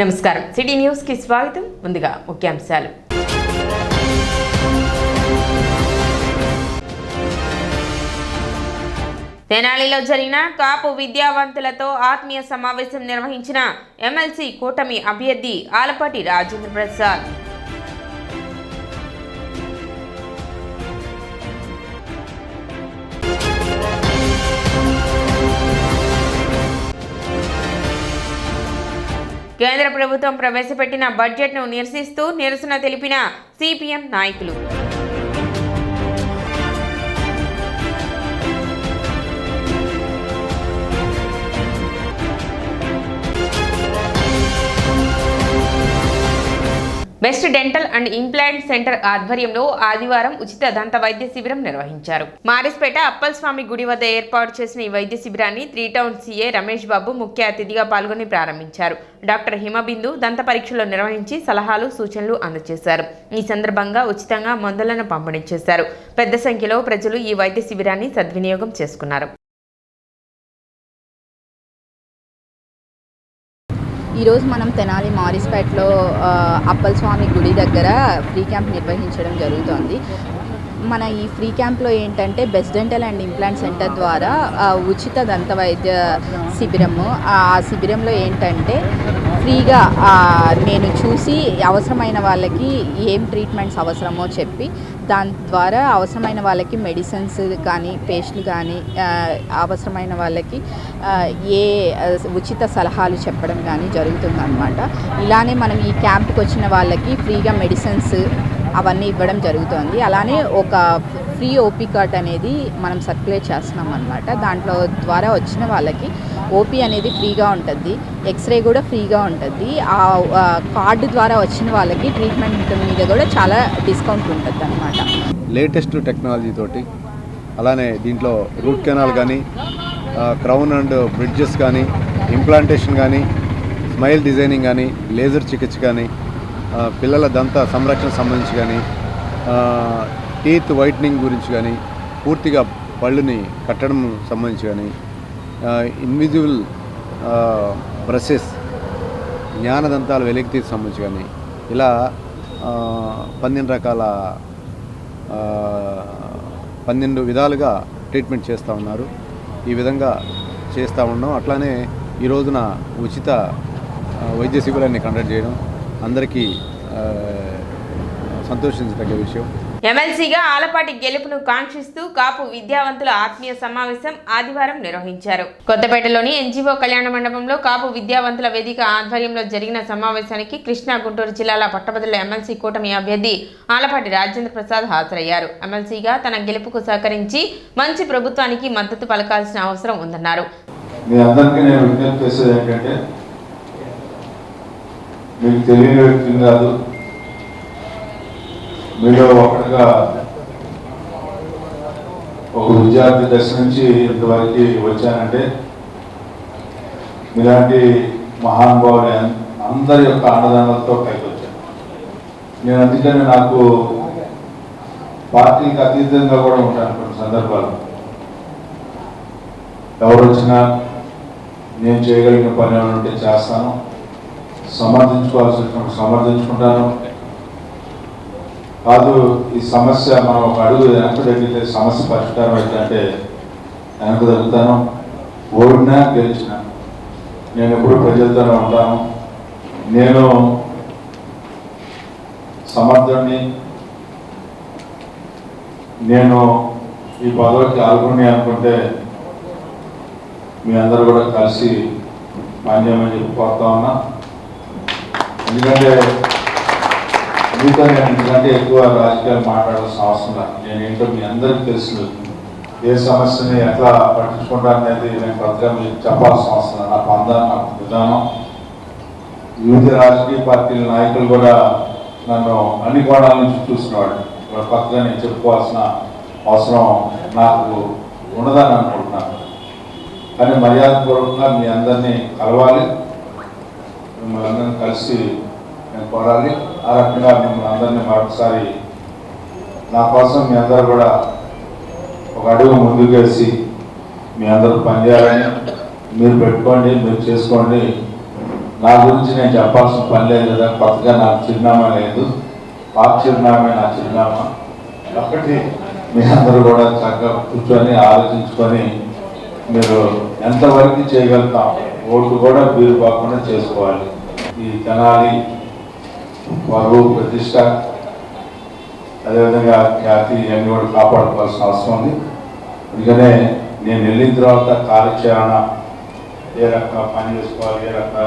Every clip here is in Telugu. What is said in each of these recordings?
నమస్కారం సిటీ న్యూస్ కి స్వాగతం. ముందుగా ముఖ్యాంశాలు. తెనాలిలో జరిగిన కాపు విద్యావంతులతో ఆత్మీయ సమావేశం నిర్వహించిన ఎమ్మెల్సీ కూటమి అభ్యర్థి ఆలపాటి రాజేంద్ర ప్రసాద్. కేంద్ర ప్రభుత్వం ప్రవేశపెట్టిన బడ్జెట్ను నిరసిస్తూ నిరసన తెలిపిన సిపిఎం నాయకులు. Best dental and implant centre ఆధ్వర్యంలో ఆదివారం ఉచిత దంత వైద్య శిబిరం నిర్వహించారు. మారిస్పేట అప్పలస్వామి గుడి వద్ద ఏర్పాటు చేసిన ఈ వైద్య శిబిరాన్ని 3 టౌన్ సిఏ రమేష్ బాబు ముఖ్య అతిథిగా పాల్గొని ప్రారంభించారు. డాక్టర్ హిమబిందు దంత పరీక్షలు నిర్వహించి సలహాలు సూచనలు అందజేశారు. ఈ సందర్భంగా ఉచితంగా మందులను పంపిణీ చేశారు. పెద్ద సంఖ్యలో ప్రజలు ఈ వైద్య శిబిరాన్ని సద్వినియోగం చేసుకున్నారు. ఈరోజు మనం తెనాలి మారిస్పేటలో అప్పలస్వామి గుడి దగ్గర ఫ్రీ క్యాంప్ నిర్వహించడం జరుగుతోంది. మన ఈ ఫ్రీ క్యాంప్లో ఏంటంటే best dental and implant centre ద్వారా ఉచిత దంత వైద్య శిబిరము. ఆ శిబిరంలో ఏంటంటే ఫ్రీగా నేను చూసి అవసరమైన వాళ్ళకి ఏం ట్రీట్మెంట్స్ అవసరమో చెప్పి దాని ద్వారా అవసరమైన వాళ్ళకి మెడిసిన్స్ కానీ పేస్ట్లు కానీ అవసరమైన వాళ్ళకి ఏ ఉచిత సలహాలు చెప్పడం కానీ జరుగుతుందన్నమాట. ఇలానే మనం ఈ క్యాంప్కి వచ్చిన వాళ్ళకి ఫ్రీగా మెడిసిన్స్ అవన్నీ ఇవ్వడం జరుగుతుంది. అలానే ఒక ఫ్రీ ఓపీ కార్డ్ అనేది మనం సర్క్యులేట్ చేస్తున్నాం అనమాట. దాంట్లో ద్వారా వచ్చిన వాళ్ళకి ఓపీ అనేది ఫ్రీగా ఉంటుంది, ఎక్స్రే కూడా ఫ్రీగా ఉంటుంది. ఆ కార్డు ద్వారా వచ్చిన వాళ్ళకి ట్రీట్మెంట్ మీద కూడా చాలా డిస్కౌంట్ ఉంటుంది అనమాట. లేటెస్ట్ టెక్నాలజీ తోటి అలానే దీంట్లో రూట్ కెనాల్ కానీ క్రౌన్ అండ్ బ్రిడ్జెస్ కానీ ఇంప్లాంటేషన్ కానీ స్మైల్ డిజైనింగ్ కానీ లేజర్ చికిత్స కానీ పిల్లల దంత సంరక్షణ సంబంధించి కానీ టీత్ వైట్నింగ్ గురించి కానీ పూర్తిగా పళ్ళుని కట్టడం సంబంధించి కానీ ఇన్విజిబుల్ బ్రషెస్ జ్ఞానదంతాలు వెలికితీకి సంబంధించి కానీ ఇలా 12 రకాల 12 విధాలుగా ట్రీట్మెంట్ చేస్తూ ఉన్నారు. ఈ విధంగా చేస్తూ ఉన్నాం. అట్లానే ఈ రోజున ఉచిత వైద్య శిబిరాన్ని కండక్ట్ చేయడం అందరికీ సంతోషించదగ్గ విషయం. ఎమ్మెల్సీగా ఆలపాటి గెలుపును కాంక్షిస్తూ కాపు విద్యావంతుల ఆత్మీయ సమావేశం ఆదివారం నిర్వహించారు. కొత్తపేటలోని ఎన్జీఓ కళ్యాణ మండపంలో కాపు విద్యావంతుల వేదిక ఆధ్వర్యంలో జరిగిన సమావేశానికి కృష్ణా గుంటూరు జిల్లాల పట్టభద్రుల ఎమ్మెల్సీ కూటమి అభ్యర్థి ఆలపాటి రాజేంద్ర ప్రసాద్ హాజరయ్యారు. ఎమ్మెల్సీగా తన గెలుపుకు సహకరించి మంచి ప్రభుత్వానికి మద్దతు పలకాల్సిన అవసరం ఉందన్నారు. మీకు తెలియని వ్యక్తి కాదు, మీలో ఒకటిగా ఒక విద్యార్థి దశ నుంచి ఇంతవరకు వచ్చానంటే మీలాంటి మహానుభావులు అందరి యొక్క అండదండలతో పైకి వచ్చాను నేను. అందుకని నాకు పార్టీకి అతీతంగా కూడా ఉంటాను. కొన్ని సందర్భాలు ఎవరు వచ్చినా నేను చేయగలిగిన పని ఏమైనా ఉంటే చేస్తాను, సమర్థించుకోవాల్సి వచ్చినప్పుడు సమర్థించుకుంటాను. కాదు ఈ సమస్య మనం ఒక అడుగు వెనక్కి తగ్గితే సమస్య పరిష్కారం అయితే వెనక్కి తగ్గుతాను. ఓడినా గెలిచినా నేను ఎప్పుడు ప్రజలతోనే ఉంటాను. నేను సమర్థుడిని, నేను ఈ పదవికి ఆల్గొని అనుకుంటే మీ అందరూ కూడా కలిసి పనిచేయమని చెప్పి కోరుతా ఉన్నా. ఎందుకంటే మీతో నేను ఎందుకంటే ఎక్కువ రాజకీయాలు మాట్లాడాల్సిన అవసరం లేదు. నేనేంటో మీ అందరికీ తెలుసు. ఏ సమస్యని ఎట్లా పట్టించుకుంటాననేది నేను కొత్తగా మీకు చెప్పాల్సిన అవసరం. నా పందాన్ని, నా విధానం వివిధ రాజకీయ పార్టీల నాయకులు కూడా నన్ను అన్ని కోణాల నుంచి చూసినవాడు. కొత్తగా నేను చెప్పుకోవాల్సిన అవసరం నాకు ఉండదని అనుకుంటున్నాను. కానీ మర్యాదపూర్వకంగా మీ అందరినీ కలవాలి, మిమ్మల్ని అందరినీ కలిసి నేను కోరాలి. ఆ రకంగా మిమ్మల్ని అందరినీ మరొకసారి నా కోసం మీ అందరూ కూడా ఒక అడుగు ముందుకేసి మీ అందరూ పనిచేయాలని మీరు పెట్టుకోండి, మీరు చేసుకోండి. నా గురించి నేను చెప్పాల్సిన పని లేదు కదా, కొత్తగా నాకు చిరునామా లేదు, పాత చిరునామా నా చిరునామా. కాబట్టి మీ అందరూ కూడా చక్కగా కూర్చొని ఆలోచించుకొని మీరు ఎంతవరకు చేయగలుగుతాం, ఓటు కూడా వీలు కాకుండా చేసుకోవాలి. ఈ తెనాలి పరువు ప్రతిష్ట అదేవిధంగా ఖ్యాతి ఇవన్నీ కూడా కాపాడుకోవాల్సిన అవసరం ఉంది. అందుకనే నేను వెళ్ళిన తర్వాత కార్యాచరణ ఏ రకంగా పని చేసుకోవాలి, ఏ రకంగా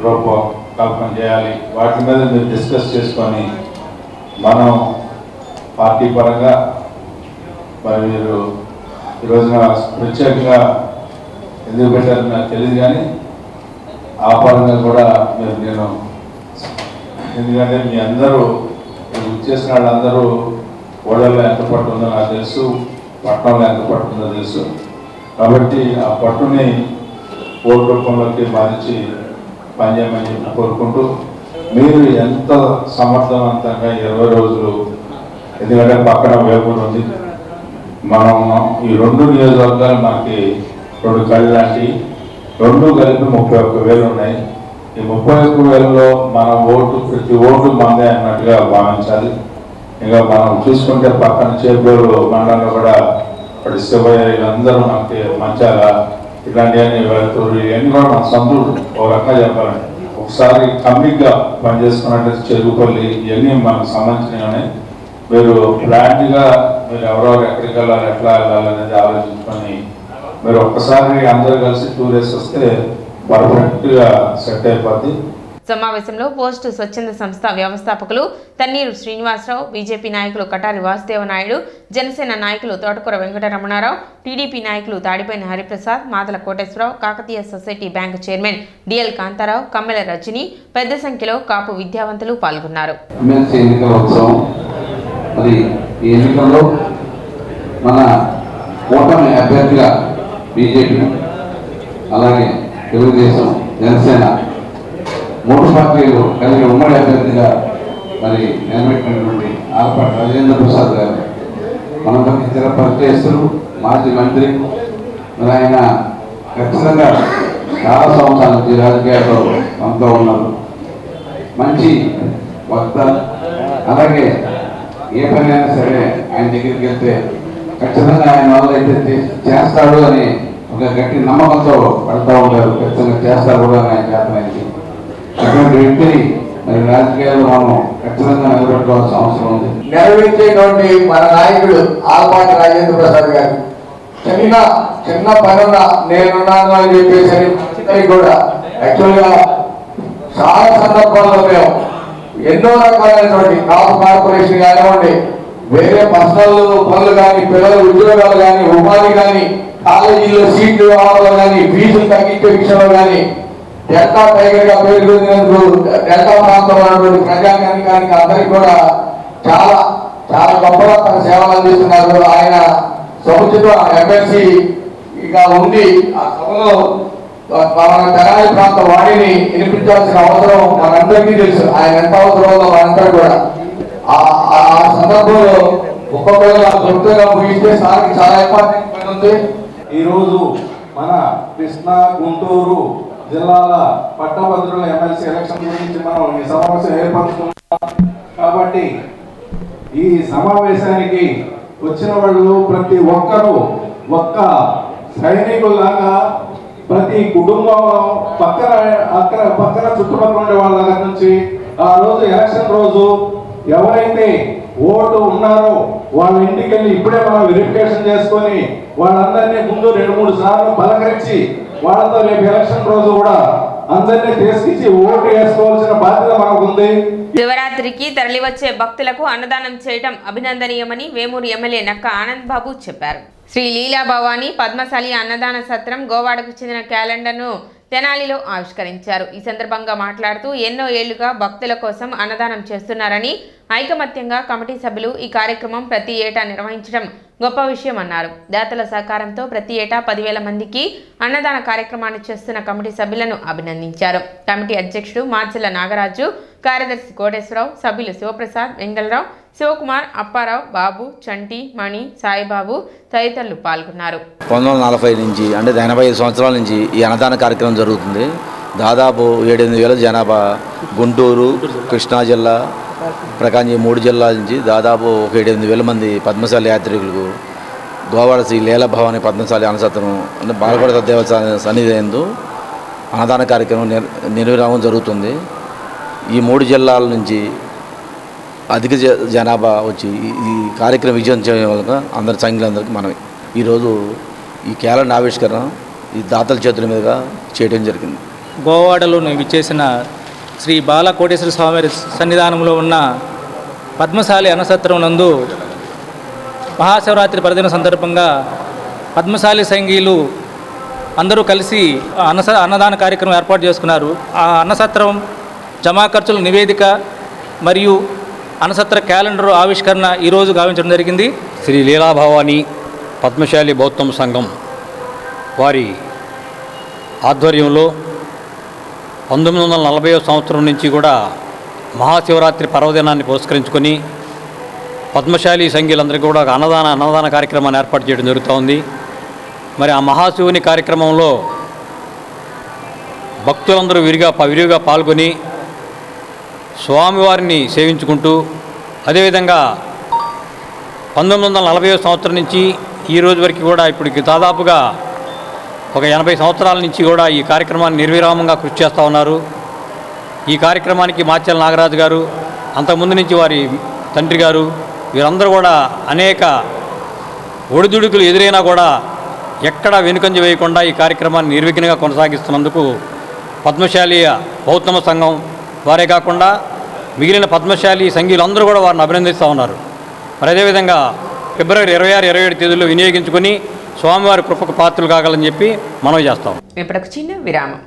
రూపకల్పన చేయాలి, వాటి మీద మీరు డిస్కస్ చేసుకొని మనం పార్టీ పరంగా మరి మీరు ఈరోజున ప్రత్యేకంగా ఎందుకు పెట్టారు నాకు తెలియదు, కానీ ఆ పరంగా కూడా నేను ఎందుకంటే మీ అందరూ చేసిన వాళ్ళందరూ ఓడల్లో ఎంత పట్టు ఉందో నాకు తెలుసు, పట్టణంలో ఎంత పట్టు ఉందో తెలుసు. కాబట్టి ఆ పట్టుని ఓటు రూపంలోకి మారించి పనిచేయమని కోరుకుంటూ మీరు ఎంత సమర్థవంతంగా 20 రోజులు, ఎందుకంటే పక్కన వేపూరు ఉంది, మనం ఈ 2 నియోజకవర్గాలు మనకి 2 కళ్ళు లాంటి 2 కలిపి 31,000 ఉన్నాయి. ఈ 31,000లో మన ఓటు ప్రతి ఓటు మందే అన్నట్టుగా భావించాలి. ఇంకా మనం చూసుకుంటే పక్కన చేపూరు మండలంలో కూడా ఇప్పుడు శివయ్య వీళ్ళందరూ మనకి మంచాల ఇట్లాంటివన్నీ వెళ్తారు, ఇవన్నీ కూడా మన సంతులు ఒక రకంగా చెప్పాలండి. ఒకసారి కమ్మిగా పనిచేసుకున్నట్టు చెరుకుపల్లి ఇవన్నీ మనకు సంబంధించినవి. మీరు ప్లాన్గా మీరు ఎవరెవరు ఎక్కడికి వెళ్ళాలి, ఎట్లా వెళ్ళాలి అనేది ఆలోచించుకొని మీరు ఒక్కసారి అందరూ కలిసి టూర్ వేసి వస్తే పర్ఫెక్ట్గా సెట్ అయిపోద్ది. సమావేశంలో పోస్టు స్వచ్ఛంద సంస్థ వ్యవస్థాపకులు తన్నీరు శ్రీనివాసరావు, బీజేపీ నాయకులు కటారి వాసుదేవ నాయుడు, జనసేన నాయకులు తోటకూర వెంకటరమణారావు, టీడీపీ నాయకులు Tadipaina Hariprasad, Madala Koteswararao, Kakatiya society bank chairman DL Kantharao, Kammela Rajani పెద్ద సంఖ్యలో కాపు విద్యావంతులు పాల్గొన్నారు. ఈ ఎన్నికల్లో మన కూటమి అభ్యర్థిగా బీజేపీ, అలాగే తెలుగుదేశం, జనసేన 3 పార్టీలు కలిగి ఉమ్మడి అభ్యర్థిగా మరి నిలబెట్టినటువంటి ఆలపాటి రాజేంద్ర ప్రసాద్ గారు మనందరికీ ఇతర పరిచయస్తులు, మాజీ మంత్రి. మరి ఆయన ఖచ్చితంగా చాలా సంవత్సరాల నుంచి రాజకీయాల్లో మనతో ఉన్నారు. మంచి వక్త, అలాగే ఏ పని అయినా సరే ఆయన దగ్గరికి వెళ్తే ఖచ్చితంగా ఆయన వల్ల అయితే చేస్తాడు అని ఒక గట్టి నమ్మకంతో పడుతూ ఉంటారు. ఖచ్చితంగా చేస్తారు కూడా ఆయన చేతనైంది. అటువంటి వ్యక్తిని మరి రాజకీయాల్లో మనం ఖచ్చితంగా నిలబెట్టుకోవాల్సిన అవసరం ఉంది. నెరవేర్చేటువంటి మన నాయకుడు ఆలపాటి రాజేంద్ర ప్రసాద్ గారు చిన్న పనున్న నేనున్నాను అని చెప్పేసి కూడా యాక్చువల్గా చాలా సందర్భాల్లో మేము ఎన్నో రకాలైనటువంటి కాపు కార్పొరేషన్ కానివ్వండి, వేరే పర్సనల్ పనులు కానీ, పిల్లల ఉద్యోగాలు కానీ, ఉపాధి కానీ, కాలేజీలో సీట్లు రావడంలో కానీ, ఫీజులు తగ్గించే విషయంలో కానీ, డెల్టా టైగర్ గా పేరుకొనేందుకు డెల్టా ప్రాంతంలో ఉన్నటువంటి ప్రజానికానికి అందరికీ కూడా చాలా చాలా గొప్పగా తన సేవలు అందిస్తున్నారు. ఆయన సముచిత ఎమ్మెల్సీ గా ఉండి ఆ సభలో మన తెనాలి ప్రాంత వాణిని వినిపించాల్సిన అవసరం మనందరికీ తెలుసు. ఆయన ఎంత అవసరం మనందరూ కూడా ఆ సందర్భంలో ఒక్కొక్కరు సొంతంగా ముగిస్తే సార్కి చాలా ఇంపార్టెంట్ పని ఉంది. ఈరోజు మన కృష్ణా, గుంటూరు జిల్లాల పట్టభద్రుల ఎమ్మెల్సీ ఎలక్షన్ గురించి మనం ఈ సమావేశం ఏర్పరుచుకున్నాం. కాబట్టి ఈ సమావేశానికి వచ్చిన వాళ్ళు ప్రతి ఒక్కరూ ఒక్క సైనికుల్లాగా ప్రతి కుటుంబం పక్కన చుట్టుపక్కల ఉండే వాళ్ళ దగ్గర నుంచి ఆ రోజు ఎలక్షన్ రోజు ఎవరైతే ఓటు ఉన్నారో వాళ్ళ ఇంటికి వెళ్ళి ఇప్పుడే మనం వెరిఫికేషన్ చేసుకొని వాళ్ళందరినీ ముందు 2-3 సార్లు పలకరించి వాళ్ళతో రేపు ఎలక్షన్ రోజు కూడా అందరినీ తీసుకొచ్చి ఓటు వేసుకోవాల్సిన బాధ్యత మనకు ఉంది. శివరాత్రికి తరలివచ్చే భక్తులకు అన్నదానం చేయడం అభినందనీయమని వేమూరు ఎమ్మెల్యే నక్క ఆనంద్ బాబు చెప్పారు. శ్రీ లీలా భవానీ పద్మశాలి అన్నదాన సత్రం గోవాడకు చెందిన క్యాలెండర్ను తెనాలిలో ఆవిష్కరించారు. ఈ సందర్భంగా మాట్లాడుతూ ఎన్నో ఏళ్లుగా భక్తుల కోసం అన్నదానం చేస్తున్నారని, ఐకమత్యంగా కమిటీ సభ్యులు ఈ కార్యక్రమం ప్రతి ఏటా నిర్వహించడం గొప్ప విషయం అన్నారు. దాతల సహకారంతో ప్రతి ఏటా 10,000 మందికి అన్నదాన కార్యక్రమాన్ని చేస్తున్న కమిటీ సభ్యులను అభినందించారు. కమిటీ అధ్యక్షుడు మార్చెల్ల నాగరాజు, కార్యదర్శి కోటేశ్వరరావు, సభ్యులు శివప్రసాద్, వెంగళరావు, శివకుమార్, అప్పారావు, బాబు, చంటి, మణి, సాయిబాబు తదితరులు పాల్గొన్నారు. 1940 నుంచి అంటే 85 సంవత్సరాల నుంచి ఈ అన్నదాన కార్యక్రమం జరుగుతుంది. దాదాపు 7-8 వేల జనాభా గుంటూరు, కృష్ణా జిల్లా, ప్రకాశం 3 జిల్లాల నుంచి దాదాపు 7-8 వేల మంది పద్మశాలి యాత్రికులకు గోవాడ శ్రీ లీలాభవాని పద్మశాలి అన్నసత్రం బాలకొండ దేవస్థాన సన్నిధి యందు అన్నదాన కార్యక్రమం నిర్వహణ జరుగుతుంది. ఈ 3 జిల్లాల నుంచి అధిక జనాభా వచ్చి ఈ కార్యక్రమం విజయం చేయడం వల్ల అందరి సంఘులందరికీ మనం ఈరోజు ఈ క్యాలెండర్ ఆవిష్కరణ ఈ దాతల చేతుల మీదుగా చేయడం జరిగింది. గోవాడలో విచ్చేసిన శ్రీ బాలకోటేశ్వర స్వామి సన్నిధానంలో ఉన్న పద్మశాలి అన్నసత్రం నందు మహాశివరాత్రి పర్వదిన సందర్భంగా పద్మశాలి సంఘీయులు అందరూ కలిసి అన్నదాన కార్యక్రమం ఏర్పాటు చేసుకున్నారు. ఆ అన్నసత్రం జమా ఖర్చుల నివేదిక మరియు అన్నసత్ర క్యాలెండర్ ఆవిష్కరణ ఈరోజు గావించడం జరిగింది. శ్రీ లీలాభవాని పద్మశాలి బౌద్ధం సంఘం వారి ఆధ్వర్యంలో 1940వ సంవత్సరం నుంచి కూడా మహాశివరాత్రి పర్వదినాన్ని పురస్కరించుకొని పద్మశాలి సంఘీయులందరికీ కూడా ఒక అన్నదాన కార్యక్రమాన్ని ఏర్పాటు చేయడం జరుగుతోంది. మరి ఆ మహాశివుని కార్యక్రమంలో భక్తులందరూ విరివిగా పాల్గొని స్వామివారిని సేవించుకుంటూ అదేవిధంగా 1940వ సంవత్సరం నుంచి ఈ రోజు వరకు కూడా ఇప్పటికి దాదాపుగా ఒక 80 సంవత్సరాల నుంచి కూడా ఈ కార్యక్రమాన్ని నిర్విరామంగా కృషి చేస్తూ ఉన్నారు. ఈ కార్యక్రమానికి మాచెల నాగరాజు గారు, అంతకుముందు నుంచి వారి తండ్రి గారు, వీరందరూ కూడా అనేక ఒడిదుడుకులు ఎదురైనా కూడా ఎక్కడా వెనుకంజ వేయకుండా ఈ కార్యక్రమాన్ని నిర్విఘ్నంగా కొనసాగిస్తున్నందుకు పద్మశాలి బౌద్ధమ సంఘం వారే కాకుండా మిగిలిన పద్మశాలి సంఘీయులందరూ కూడా వారిని అభినందిస్తూ ఉన్నారు. మరి అదేవిధంగా ఫిబ్రవరి 26-27 తేదీల్లో వినియోగించుకొని స్వామివారి కృపకు పాత్రలు కాగలని చెప్పి మనవి చేస్తాం. ఇప్పటికి చిన్న విరామం.